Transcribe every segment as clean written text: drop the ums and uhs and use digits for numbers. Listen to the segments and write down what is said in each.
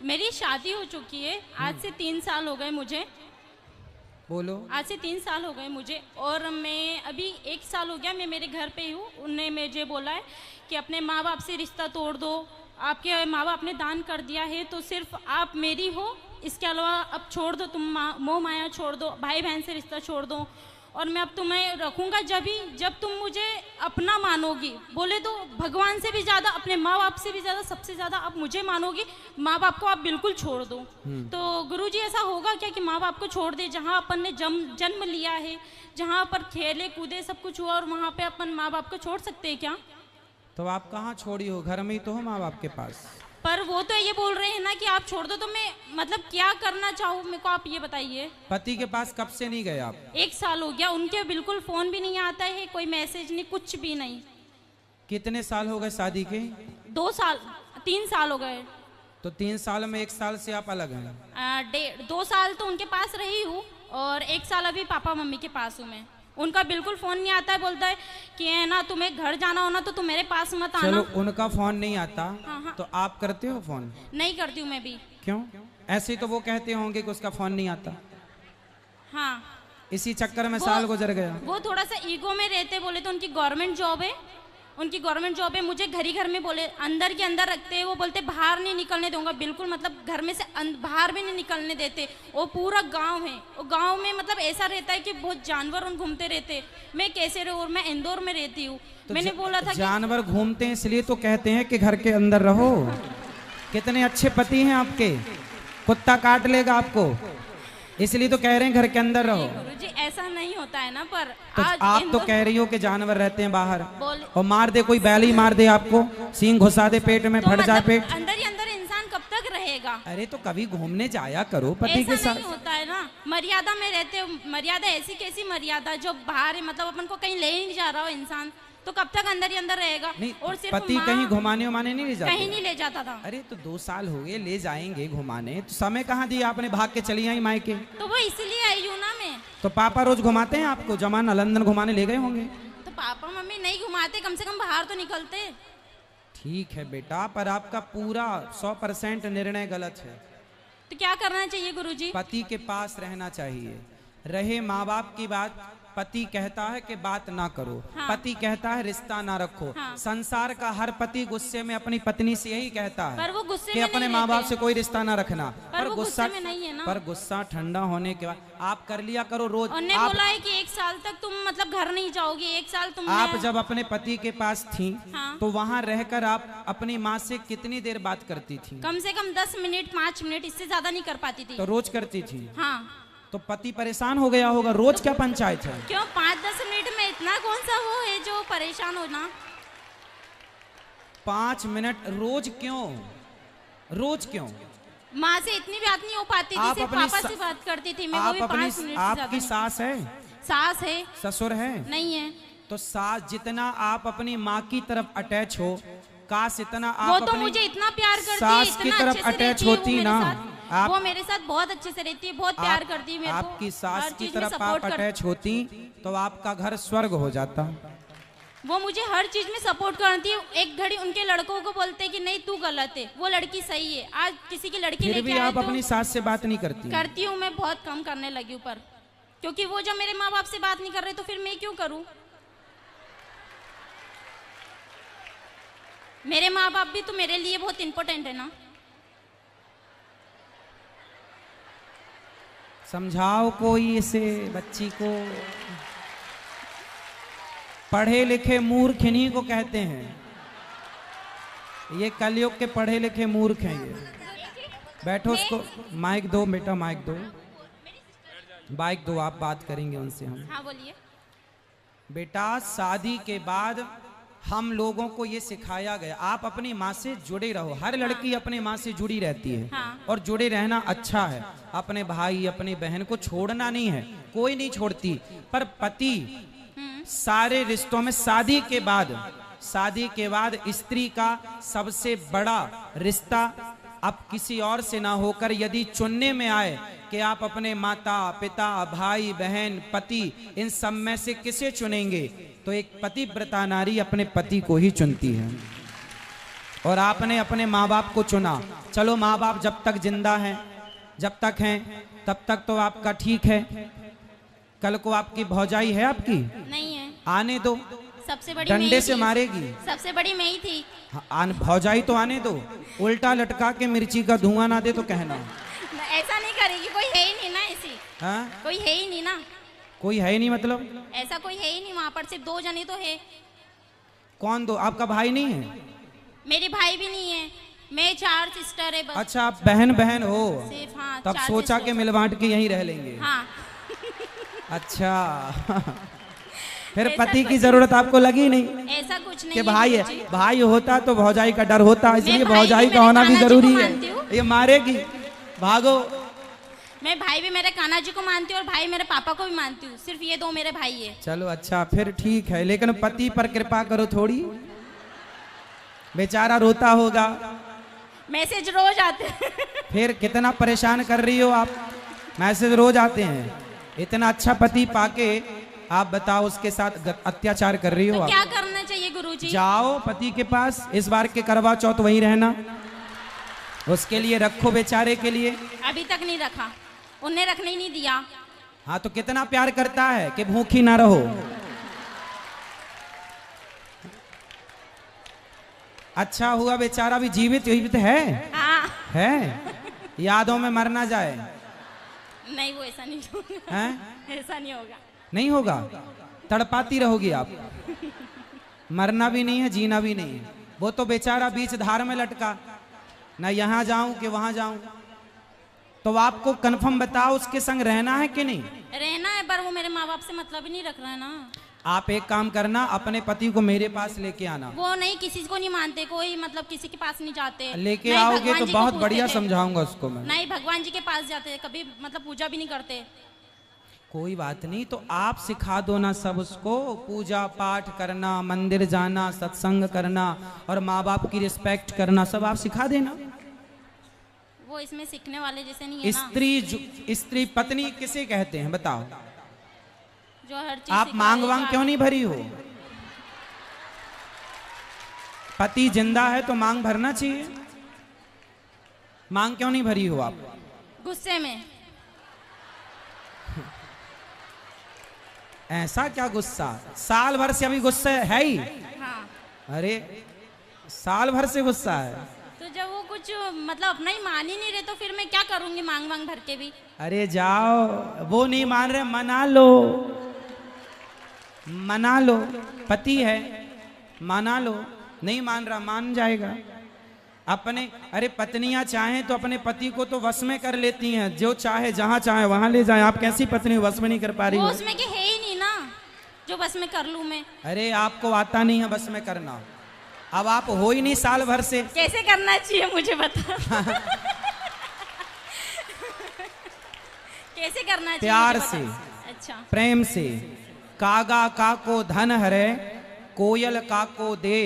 मेरी शादी हो चुकी है, आज से 3 साल हो गए मुझे। बोलो। आज से 3 साल हो गए मुझे, और मैं अभी 1 साल हो गया मैं मेरे घर पे ही हूँ। उनने मुझे बोला है कि अपने माँ बाप से रिश्ता तोड़ दो, आपके माँ बाप ने दान कर दिया है तो सिर्फ आप मेरी हो, इसके अलावा अब छोड़ दो, तुम मोह माया छोड़ दो, भाई बहन से रिश्ता छोड़ दो, और मैं अब तुम्हें रखूँगा जब तुम मुझे अपना मानोगी। बोले तो भगवान से भी ज़्यादा, अपने माँ बाप से भी ज़्यादा, सबसे ज़्यादा आप मुझे मानोगी, माँ बाप को आप बिल्कुल छोड़ दो। तो गुरुजी ऐसा होगा क्या कि माँ बाप को छोड़ दे? जहाँ अपन ने जन्म लिया है, जहाँ पर खेले कूदे सब कुछ हुआ, और वहाँ पे अपन माँ बाप को छोड़ सकते हैं क्या? तो आप कहाँ छोड़ी हो? घर में ही तो हो माँ बाप के पास। पर वो तो ये बोल रहे हैं ना कि आप छोड़ दो, तो मैं मतलब क्या करना चाहूँ, मेरे को आप ये बताइए। पति के पास कब से नहीं गए आप? 1 साल हो गया, उनके बिल्कुल फोन भी नहीं आता है, कोई मैसेज नहीं, कुछ भी नहीं। कितने साल हो गए शादी के? 2 साल 3 साल हो गए। तो 3 साल में 1 साल से आप अलग हैं। 2 साल तो उनके पास रही हूँ, और 1 साल अभी पापा मम्मी के पास हूँ मैं। उनका बिल्कुल फोन नहीं आता है, बोलता है कि है ना तुम्हें घर जाना हो ना तो तुम मेरे पास मत आना। चलो उनका फोन नहीं आता, हाँ। तो आप करते हो फोन? नहीं करती हूँ मैं भी। क्यों? ऐसे ही तो वो कहते होंगे कि उसका फोन नहीं आता। हाँ, इसी चक्कर में साल गुजर गया। वो थोड़ा सा ईगो में रहते, बोले तो उनकी गवर्नमेंट जॉब है, उनकी गवर्नमेंट जॉब है। मुझे घर ही घर में बोले, अंदर के अंदर रखते हैं। वो बोलते बाहर नहीं निकलने दूंगा बिल्कुल, मतलब घर में से बाहर भी नहीं निकलने देते। वो पूरा गांव है, वो गांव में मतलब ऐसा रहता है कि बहुत जानवर उन घूमते रहते। मैं कैसे रहूँ? मैं इंदौर में रहती हूँ। तो मैंने बोला था जानवर घूमते हैं इसलिए तो कहते हैं कि घर के अंदर रहो। कितने अच्छे पति हैं आपके, कुत्ता काट लेगा आपको, इसलिए तो कह रहे हैं घर के अंदर रहो। गुरुजी ऐसा नहीं होता है ना, पर तो आज आप तो कह रही हो कि जानवर रहते हैं बाहर, बोल और मार दे, कोई बैल ही मार दे आपको, सींग घुसा दे पेट में, तो फट जाए मतलब पेट। अंदर ही अंदर इंसान कब तक रहेगा? अरे तो कभी घूमने जाया करो पति के ऐसा साथ। नहीं होता है ना, मर्यादा में रहते हो। मर्यादा ऐसी कैसी मर्यादा जो बाहर है, मतलब अपन को कहीं ले ही नहीं जा रहा हो इंसान, तो कब तक अंदर ही अंदर रहेगा? नहीं, और सिर्फ पति माँ कहीं घुमाने उमाने नहीं ले जाते? कहीं नहीं ले जाता था। अरे तो 2 साल हो गए, ले जाएंगे घुमाने, तो समय कहाँ दिया आपने? भाग के चली आई मायके। तो वो इसलिए आई हूँ ना मैं। तो पापा रोज घुमाते हैं आपको? जमाना लंदन घुमाने ले गए होंगे। तो पापा मम्मी नहीं घुमाते, कम से कम बाहर तो निकलते। ठीक है बेटा, पर आपका पूरा 100% निर्णय गलत है। तो क्या करना चाहिए गुरुजी? पति के पास रहना चाहिए। रहे माँ बाप की बात, पति कहता है कि बात ना करो, हाँ। पति कहता है रिश्ता ना रखो। हाँ। संसार का हर पति गुस्से में अपनी पत्नी से यही कहता है पर वो गुस्से कि में अपने नहीं माँ बाप रहते। से कोई रिश्ता ना रखना। पर वो गुस्से में नहीं है ना। पर गुस्सा ठंडा होने के बाद आप कर लिया करो रोज। उन्होंने आप, बोला है कि 1 साल तक तुम मतलब घर नहीं जाओगी, 1 साल तुम। आप जब अपने पति के पास थी, हाँ। तो वहाँ रहकर आप अपनी माँ से कितनी देर बात करती थी? कम से कम 10 मिनट 5 मिनट, इससे ज्यादा नहीं कर पाती थी। तो रोज करती थी। हाँ। तो पति परेशान हो गया होगा, रोज क्या पंचायत है? क्यों 5-10 मिनट में इतना कौन सा वो है जो परेशान होना? 5 मिनट रोज क्यों? रोज क्यों? माँ से इतनी बात नहीं हो पाती थी, आप सिर्फ अपनी पापा से बात करती थी मैं, वो आप भी अपनी 5 मिनट से ज्यादा आपकी नहीं। सास है? सास है? ससुर है? नहीं है। तो सास जितना आप अपनी माँ की तरफ अटैच हो, काश इतना वो आप तो अपनी मुझे इतना प्यार करती है, सास की इतना तरफ अच्छे से अटैच रहती है वो होती मेरे ना। साथ। आप वो मेरे साथ बहुत अच्छे से रहती है, बहुत प्यार करती है मेरे को। आपकी सास हर की चीज में तरफ सपोर्ट आप अटैच होती तो आपका घर स्वर्ग हो जाता। वो मुझे हर चीज में सपोर्ट करती है। एक घड़ी उनके लड़कों को बोलते कि नहीं तू गलत है, वो लड़की सही है। आज किसी की लड़की फिर लेके भी आए आप तो अपनी सास से बात नहीं करती? करती हूँ मैं, बहुत कम करने लगी हूँ, पर क्योंकि वो जब मेरे माँ बाप से बात नहीं कर रहे तो फिर मैं क्यों करूँ? मेरे माँ बाप भी तो मेरे लिए बहुत इंपॉर्टेंट है ना। समझाओ कोई इसे बच्ची को। पढ़े लिखे मूर्ख इन्हीं को कहते हैं, ये कलयुग के पढ़े लिखे मूर्ख हैं ये। बैठो, उसको माइक दो बेटा, माइक दो, माइक दो, आप बात करेंगे उनसे हम। हाँ बोलिए। बेटा शादी के बाद हम लोगों को ये सिखाया गया, आप अपनी माँ से जुड़े रहो। हर लड़की अपनी माँ से जुड़ी रहती है, हाँ। और जुड़े रहना अच्छा है। अपने भाई अपनी बहन को छोड़ना नहीं है, कोई नहीं छोड़ती। पर पति सारे रिश्तों में शादी के बाद स्त्री का सबसे बड़ा रिश्ता अब किसी और से ना होकर यदि चुनने में आए कि आप अपने माता पिता भाई बहन पति इन सब में से किसे चुनेंगे, तो एक पतिव्रता नारी अपने पति को ही चुनती है। और आपने अपने माँ बाप को चुना। चलो माँ बाप जब तक जिंदा हैं, जब तक हैं तब तक तो आपका ठीक है। कल को आपकी भौजाई है आपकी, नहीं है। आने दो, सबसे बड़ी मैं डंडे ही से थी। मारेगी। सबसे बड़ी मैं ही थी। हाँ, भौजाई तो आने दो, उल्टा लटका के मिर्ची का धुआं ना दे तो कहना। ऐसा नहीं करेगी, कोई है ही नहीं ना ऐसी। हाँ? कोई है ही नहीं ना। कोई है ही नहीं मतलब? ऐसा कोई है ही नहीं, वहाँ पर सिर्फ 2 जने तो है। कौन दो? आपका भाई नहीं है? मेरे भाई भी नहीं है, मैं 4 सिस्टर है बस। अच्छा, आप बहन बहन हो, सिर्फ हाँ, तब 4 सोचा सिस्टर। कि मिल बांट के यहीं रह लेंगे। हाँ। अच्छा। फिर ऐसा पति की कुछ- जरूरत आपको लगी नहीं ऐसा कुछ नहीं कि है भाई गुरुजी। है, भाई होता तो भौजाई का डर होता, इसलिए भाई भौजाई भी का मेरे होना भी कान्हा जी को जरूरी मानती हूँ। है। ये मारेगी, भागो। मैं भाई भी मेरे कान्हा जी को मानती हूँ और भाई मेरे पापा को भी मानती हूँ। सिर्फ ये 2 मेरे भाई है। चलो अच्छा, फिर ठीक है, लेकिन पति पर कृपा करो थोड़ी, बेचारा रोता होगा। मैसेज रोज आते हैं। फिर कितना परेशान कर रही हो आप, मैसेज रोज आते हैं। इतना अच्छा पति पाके आप बताओ उसके साथ अत्याचार कर रही हो तो आप। क्या करना चाहिए गुरुजी? जाओ पति के पास, इस बार के करवा चौथ वहीं रहना, उसके लिए रखो बेचारे के लिए। अभी तक नहीं रखा, उन्हें रखने ही नहीं दिया। हाँ तो कितना प्यार करता है कि भूखी ना रहो। अच्छा हुआ बेचारा भी जीवित है। हाँ। है, यादों में मर ना जाए। नहीं, वो ऐसा नहीं होगा। हैं? ऐसा नहीं होगा। नहीं होगा, तड़पाती रहोगी आप। मरना भी नहीं है, जीना भी नहीं है। वो तो बेचारा बीच धार में लटका, ना यहाँ जाऊं कि वहां जाऊं। तो आपको कंफर्म बताओ उसके संग रहना है कि नहीं? रहना है, पर वो मेरे माँ बाप से मतलब ही नहीं रख रहा है ना। आप एक काम करना, अपने पति को मेरे पास लेके आना। वो नहीं, किसी को नहीं मानते, कोई मतलब किसी के पास नहीं जाते। लेके नहीं, आओगे भगवान तो जी को बहुत पूछते बढ़िया थे। समझाऊंगा उसको मैं। नहीं, भगवान जी के पास जाते, कभी मतलब पूजा भी नहीं करते। कोई बात नहीं, तो आप सिखा दो ना सब उसको, पूजा पाठ करना, मंदिर जाना, सत्संग करना और माँ बाप की रिस्पेक्ट करना, सब आप सिखा देना। वो इसमें सीखने वाले जैसे नहीं है ना। स्त्री पत्नी किसे कहते हैं बताओ? जो हर चीज आप सिखा मांग दे, वांग जो क्यों नहीं भरी हो? पति जिंदा है तो मांग भरना चाहिए। मांग क्यों नहीं भरी हो आप? गुस्से में। ऐसा क्या गुस्सा? साल भर से अभी गुस्सा है ही। हाँ। अरे साल भर से गुस्सा है? तो जब वो कुछ मतलब अपना ही मान ही नहीं रहे तो फिर मैं क्या करूंगी मांग मांग भर के भी? अरे जाओ, वो नहीं मान रहे, मना लो, मना लो। पति है, मना लो। नहीं मान रहा, मान जाएगा। अपने अरे पत्नियां चाहें तो अपने पति को तो वश में कर लेती हैं, जो चाहे जहां चाहे वहां ले जाए। आप कैसी पत्नी वश में नहीं कर पा रही वो हो? उसमें के है ही नहीं ना जो बस में कर लूं मैं। अरे आपको आता नहीं है बस में करना, अब आप हो ही नहीं साल भर से। कैसे करना चाहिए मुझे बता। कैसे करना चाहिए? प्यार मुझे से, बता। अच्छा। प्रेम से। कागा काको धन हरे, कोयल काको दे।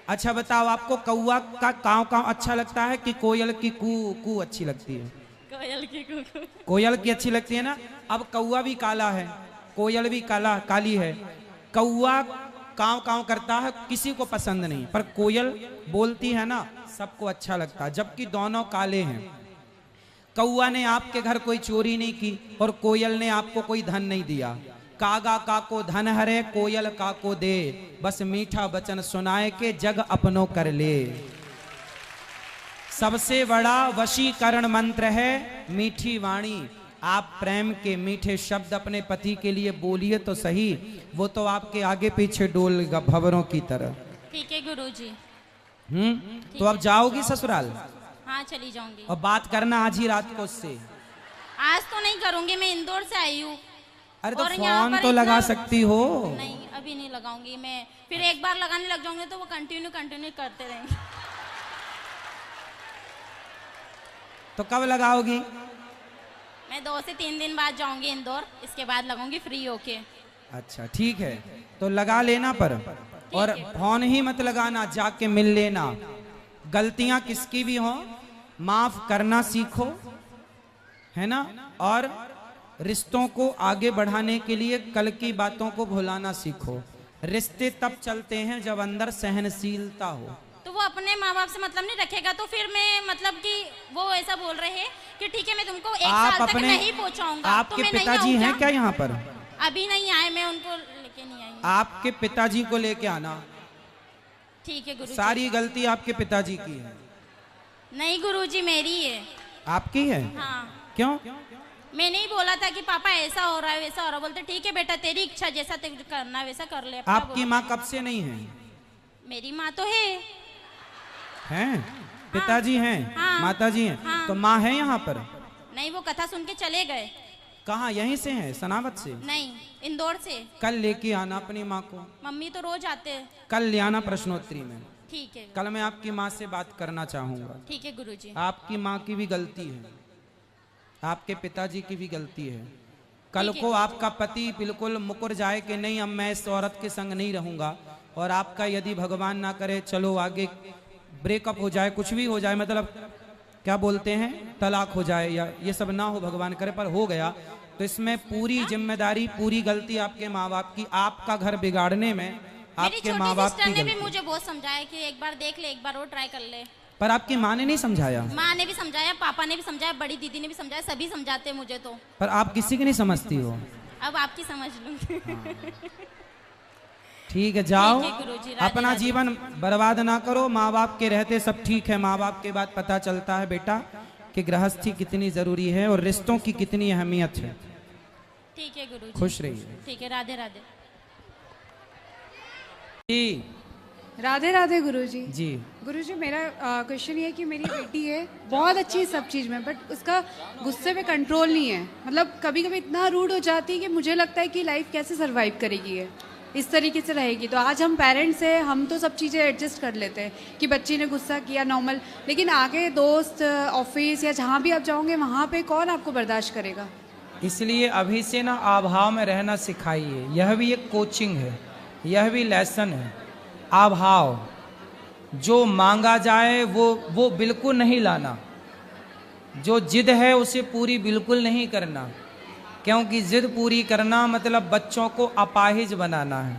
अच्छा बताओ, आपको कौआ का काव काव अच्छा लगता है कि कोयल की कू कू अच्छी लगती है? कोयल की कुकू। कोयल की अच्छी लगती है ना। अब कौआ भी काला है, कोयल भी काली है। कौआ काव काव करता है, किसी को पसंद नहीं, पर कोयल बोलती है ना, सबको अच्छा लगता है, जबकि दोनों काले हैं। कौआ ने आपके घर कोई चोरी नहीं की और कोयल ने आपको कोई धन नहीं दिया। कागा काको धन हरे, कोयल काको दे, बस मीठा वचन सुनाए के जग अपनों कर ले। सबसे बड़ा वशीकरण मंत्र है मीठी वाणी। आप प्रेम के मीठे शब्द अपने पति के लिए बोलिए तो सही, वो तो आपके आगे पीछे डोलेगा भंवरों की तरह। ठीक है गुरुजी। तो अब जाओगी ससुराल? हाँ, चली जाऊंगी। और बात करना आज ही रात को उससे। आज तो नहीं करूंगी, मैं इंदौर से आई हूँ। अरे तो और यहाँ फोन पर तो लगा इतना- सकती हो। नहीं, अभी नहीं लगाऊंगी मैं। फिर एक बार लगाने लग जाऊंगे तो वो कंटिन्यू करते रहेंगे। तो कब लगाओगी? मैं 2 से 3 दिन बाद जाऊंगी इंदौर, इसके बाद लगाऊंगी फ्री होके। अच्छा ठीक है, तो लगा लेना पर, और फोन ही मत लगाना, जाके मिल लेना। गलतियां किसकी भी हो माफ करना सीखो, है ना। और रिश्तों को आगे बढ़ाने के लिए कल की बातों को भुलाना सीखो। रिश्ते तब चलते हैं जब अंदर सहनशीलता हो। तो वो अपने माँ बाप से मतलब नहीं रखेगा, तो फिर मैं मतलब कि वो ऐसा बोल रहे हैं कि ठीक है मैं तुमको एक साल तक नहीं पहुंचाऊंगा। आपके पिताजी हैं क्या यहाँ पर? अभी नहीं आए, मैं उनको लेके नहीं आई। आपके पिताजी को लेके आना। ठीक है गुरुजी। सारी गलती आपके पिताजी की है। नहीं गुरुजी, मेरी है। आपकी है? हाँ। क्यों? मैं नहीं बोला था कि पापा ऐसा हो रहा है वैसा हो रहा है, बोलते ठीक है बेटा तेरी इच्छा, जैसा तेरे करना वैसा कर ले। आपकी माँ कब से नहीं है? मेरी माँ तो है। हैं? पिताजी हैं? हाँ, माताजी हैं? हाँ। तो माँ है यहाँ पर? नहीं, वो कथा सुन के चले गए। कहाँ? यहीं से हैं, सनावत से? नहीं, इंदौर से। कल लेके आना अपनी माँ को। मम्मी तो रोज आते हैं। कल ले आना प्रश्नोत्तरी में। ठीक है। कल मैं आपकी माँ से बात करना चाहूंगा। ठीक है गुरुजी। आपकी माँ की भी गलती है, आपके पिताजी की भी गलती है। कल को आपका पति बिल्कुल मुकर जाए कि नहीं अब मैं इस औरत के संग नहीं रहूंगा, और आपका यदि भगवान ना करे चलो आगे ब्रेकअप हो जाए, कुछ भी हो जाए, मतलब क्या बोलते हैं तलाक हो जाए, या ये सब ना हो भगवान करे, पर हो गया तो इसमें पूरी जिम्मेदारी पूरी गलती आपके माँ बाप की। आपका घर बिगाड़ने में आपके माँ बाप की ने भी गलती। मुझे बहुत समझाया कि एक बार देख ले, एक बार और ट्राई कर ले। पर आपकी माँ ने नहीं समझाया? माँ ने भी समझाया, पापा ने भी समझाया, बड़ी दीदी ने भी समझाया, सभी समझाते मुझे तो। पर आप किसी की नहीं समझती हो। अब आपकी समझ लूंगी। ठीक है, जाओ ठीक है गुरुजी, राधे अपना राधे। जीवन बर्बाद ना करो। माँ बाप के रहते सब ठीक है, माँ बाप के बाद पता चलता है बेटा कि गृहस्थी कितनी जरूरी है और रिश्तों की कितनी अहमियत है। ठीक है गुरुजी। खुश रहिए। ठीक है, राधे राधे। जी राधे राधे गुरुजी। जी गुरुजी, मेरा क्वेश्चन ये है कि मेरी बेटी है बहुत अच्छी सब चीज़ में, बट उसका गुस्से पे कंट्रोल नहीं है। मतलब कभी कभी इतना रूड हो जाती है कि मुझे लगता है कि लाइफ कैसे सरवाइव करेगी ये, इस तरीके से रहेगी। तो आज हम पेरेंट्स हैं, हम तो सब चीज़ें एडजस्ट कर लेते हैं कि बच्ची ने गुस्सा किया नॉर्मल, लेकिन आगे दोस्त ऑफिस या जहाँ भी आप जाओगे वहाँ पे कौन आपको बर्दाश्त करेगा। इसलिए अभी से ना अभाव में रहना सिखाइए। यह भी एक कोचिंग है, यह भी लेसन है। अभाव, जो मांगा जाए वो बिल्कुल नहीं लाना, जो जिद है उसे पूरी बिल्कुल नहीं करना, क्योंकि जिद पूरी करना मतलब बच्चों को अपाहिज बनाना है।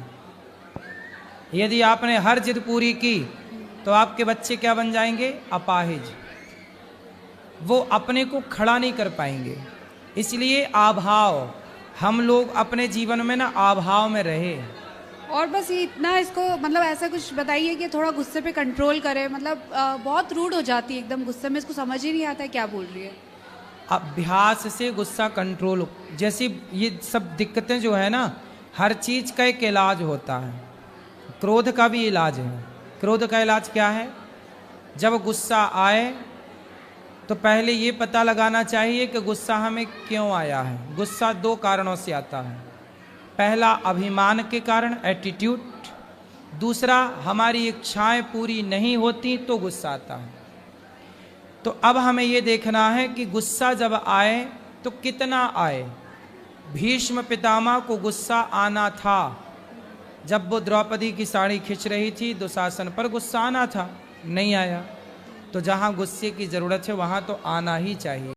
यदि आपने हर जिद पूरी की तो आपके बच्चे क्या बन जाएंगे? अपाहिज। वो अपने को खड़ा नहीं कर पाएंगे। इसलिए अभाव, हम लोग अपने जीवन में ना अभाव में रहे। और बस ये इतना इसको मतलब ऐसा कुछ बताइए कि थोड़ा गुस्से पे कंट्रोल करे। मतलब बहुत रूड हो जाती है एकदम गुस्से में, इसको समझ ही नहीं आता है क्या बोल रही है। अभ्यास से गुस्सा कंट्रोल, जैसी ये सब दिक्कतें जो है ना, हर चीज का एक इलाज होता है। क्रोध का भी इलाज है। क्रोध का इलाज क्या है? जब गुस्सा आए तो पहले ये पता लगाना चाहिए कि गुस्सा हमें क्यों आया है। गुस्सा दो कारणों से आता है। पहला अभिमान के कारण, एटीट्यूड। दूसरा हमारी इच्छाएं पूरी नहीं होती तो गुस्सा आता है। तो अब हमें ये देखना है कि गुस्सा जब आए तो कितना आए। भीष्म पितामह को गुस्सा आना था। जब वो द्रौपदी की साड़ी खींच रही थी, दुशासन पर गुस्सा आना था, नहीं आया। तो जहाँ गुस्से की जरूरत है वहाँ तो आना ही चाहिए।